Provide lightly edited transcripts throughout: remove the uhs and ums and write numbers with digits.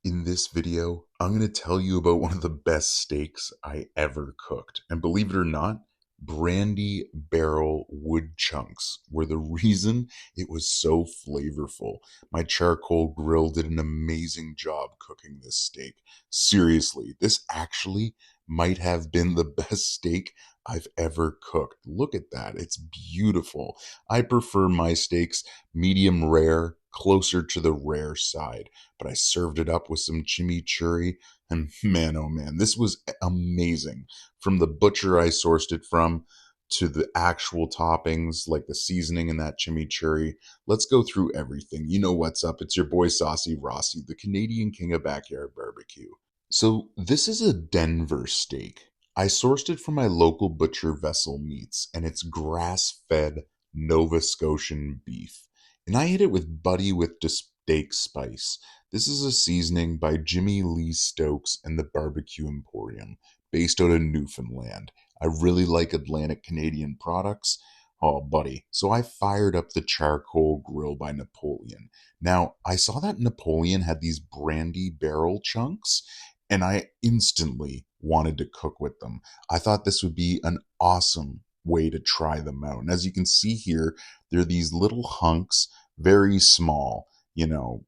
In this video, I'm going to tell you about one of the best steaks I ever cooked. And believe it or not, brandy barrel wood chunks were the reason it was so flavorful. My charcoal grill did an amazing job cooking this steak. Seriously, this actually might have been the best steak I've ever cooked. Look at that. It's beautiful. I prefer my steaks medium rare, closer to the rare side, but I served it up with some chimichurri, and man, oh man, this was amazing. From the butcher I sourced it from to the actual toppings like the seasoning and that chimichurri. Let's go through everything. You know what's up. It's your boy Saucy Rossy, the Canadian king of backyard barbecue. So this is a Denver steak. I sourced it from my local butcher Vessel Meats, and it's grass-fed Nova Scotian beef. And I hit it with Buddy with steak spice. This is a seasoning by Jimmy Lee Stokes and the Barbecue Emporium, based out of Newfoundland. I really like Atlantic Canadian products. Oh, buddy. So I fired up the charcoal grill by Napoleon. Now, I saw that Napoleon had these brandy barrel chunks, and I instantly wanted to cook with them. I thought this would be an awesome way to try them out. And as you can see here, they're these little hunks, very small,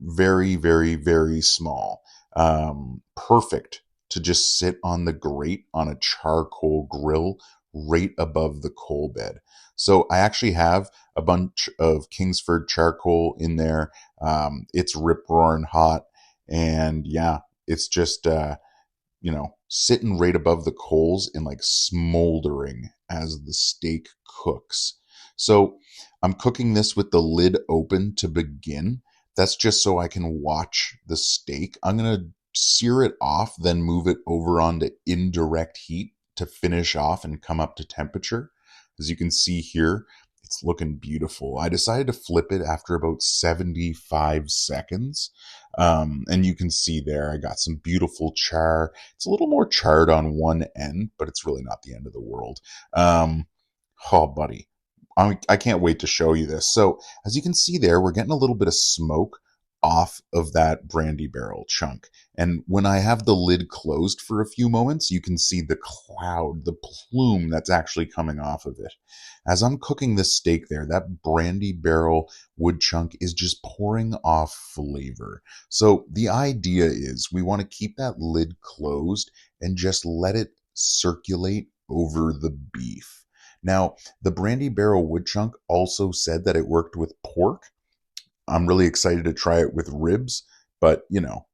very, very, very small. Perfect to just sit on the grate on a charcoal grill right above the coal bed. So I actually have a bunch of Kingsford charcoal in there. It's rip roaring hot, and yeah, it's just sitting right above the coals and like smoldering as the steak cooks. So I'm cooking this with the lid open to begin. That's just so I can watch the steak. I'm going to sear it off, then move it over onto indirect heat to finish off and come up to temperature. As you can see here, it's looking beautiful. I decided to flip it after about 75 seconds. And you can see there, I got some beautiful char. It's a little more charred on one end, but it's really not the end of the world. Oh, buddy. I can't wait to show you this. So as you can see there, we're getting a little bit of smoke off of that brandy barrel chunk. And when I have the lid closed for a few moments, you can see the cloud, the plume that's actually coming off of it. As I'm cooking this steak there, that brandy barrel wood chunk is just pouring off flavor. So the idea is we want to keep that lid closed and just let it circulate over the beef. Now, the brandy barrel wood chunk also said that it worked with pork. I'm really excited to try it with ribs, but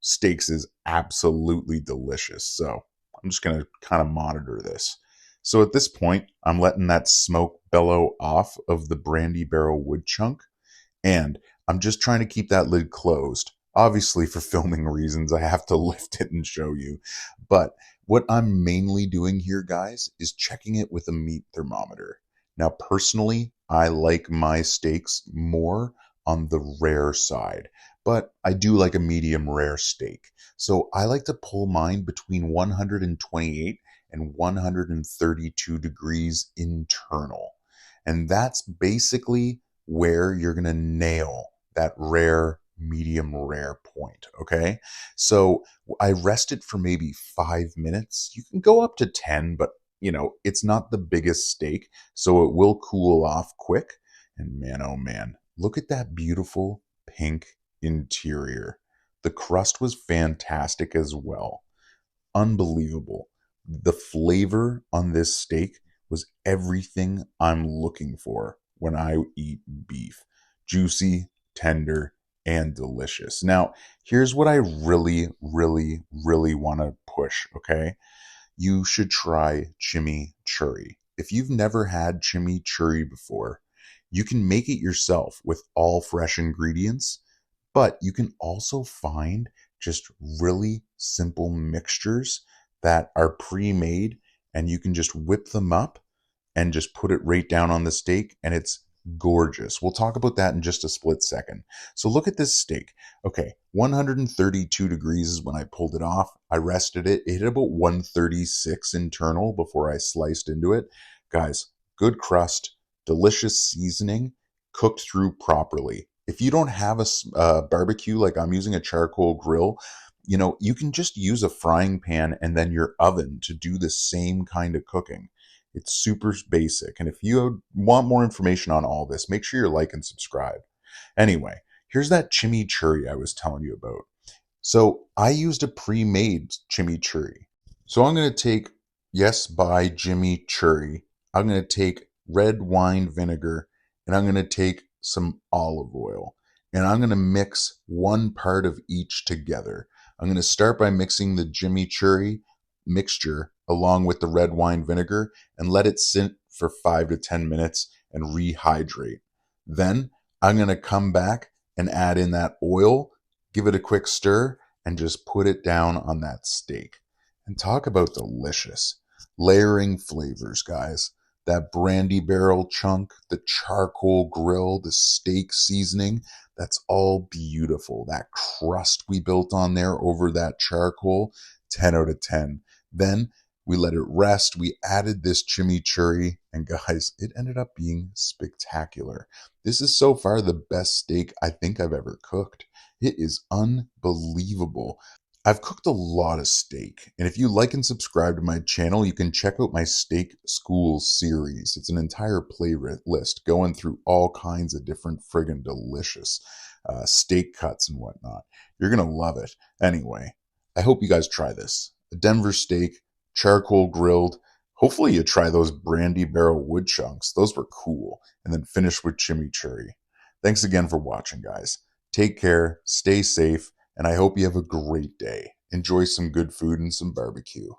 steaks is absolutely delicious. So I'm just going to kind of monitor this. So at this point, I'm letting that smoke bellow off of the brandy barrel wood chunk, and I'm just trying to keep that lid closed. Obviously, for filming reasons, I have to lift it and show you. But what I'm mainly doing here, guys, is checking it with a meat thermometer. Now, personally, I like my steaks more on the rare side, but I do like a medium rare steak. So I like to pull mine between 128 and 132 degrees internal. And that's basically where you're going to nail that rare, medium rare point. Okay. So I rest it for maybe 5 minutes. You can go up to 10, but it's not the biggest steak, so it will cool off quick. And man, oh man, look at that beautiful pink interior. The crust was fantastic as well. Unbelievable. The flavor on this steak was everything I'm looking for when I eat beef. Juicy, tender, and delicious. Now, here's what I really, really, really want to push, okay? You should try chimichurri. If you've never had chimichurri before, you can make it yourself with all fresh ingredients, but you can also find just really simple mixtures that are pre-made, and you can just whip them up and just put it right down on the steak, and it's gorgeous. We'll talk about that in just a split second. So look at this steak. Okay, 132 degrees is when I pulled it off. I rested it. It hit about 136 internal before I sliced into it. Guys, good crust, delicious seasoning, cooked through properly. If you don't have a barbecue, like I'm using a charcoal grill, You know, you can just use a frying pan and then your oven to do the same kind of cooking. It's super basic. And if you want more information on all this, make sure you like and subscribe. Anyway, here's that chimichurri I was telling you about. So I used a pre-made chimichurri. So I'm going to take, yes, by Chimichurri. I'm going to take red wine vinegar and I'm going to take some olive oil and I'm going to mix one part of each together. I'm going to start by mixing the chimichurri mixture along with the red wine vinegar and let it sit for 5 to 10 minutes and rehydrate. Then I'm going to come back and add in that oil, give it a quick stir, and just put it down on that steak. And talk about delicious. Layering flavors, guys. That brandy barrel chunk, the charcoal grill, the steak seasoning, that's all beautiful. That crust we built on there over that charcoal, 10 out of 10. Then we let it rest. We added this chimichurri, and guys, it ended up being spectacular. This is so far the best steak I think I've ever cooked. It is unbelievable. I've cooked a lot of steak, and if you like and subscribe to my channel, you can check out my Steak School series. It's an entire playlist going through all kinds of different friggin' delicious steak cuts and whatnot. You're going to love it. Anyway, I hope you guys try this. A Denver steak, charcoal grilled. Hopefully you try those brandy barrel wood chunks. Those were cool. And then finish with chimichurri. Thanks again for watching, guys. Take care, stay safe, and I hope you have a great day. Enjoy some good food and some barbecue.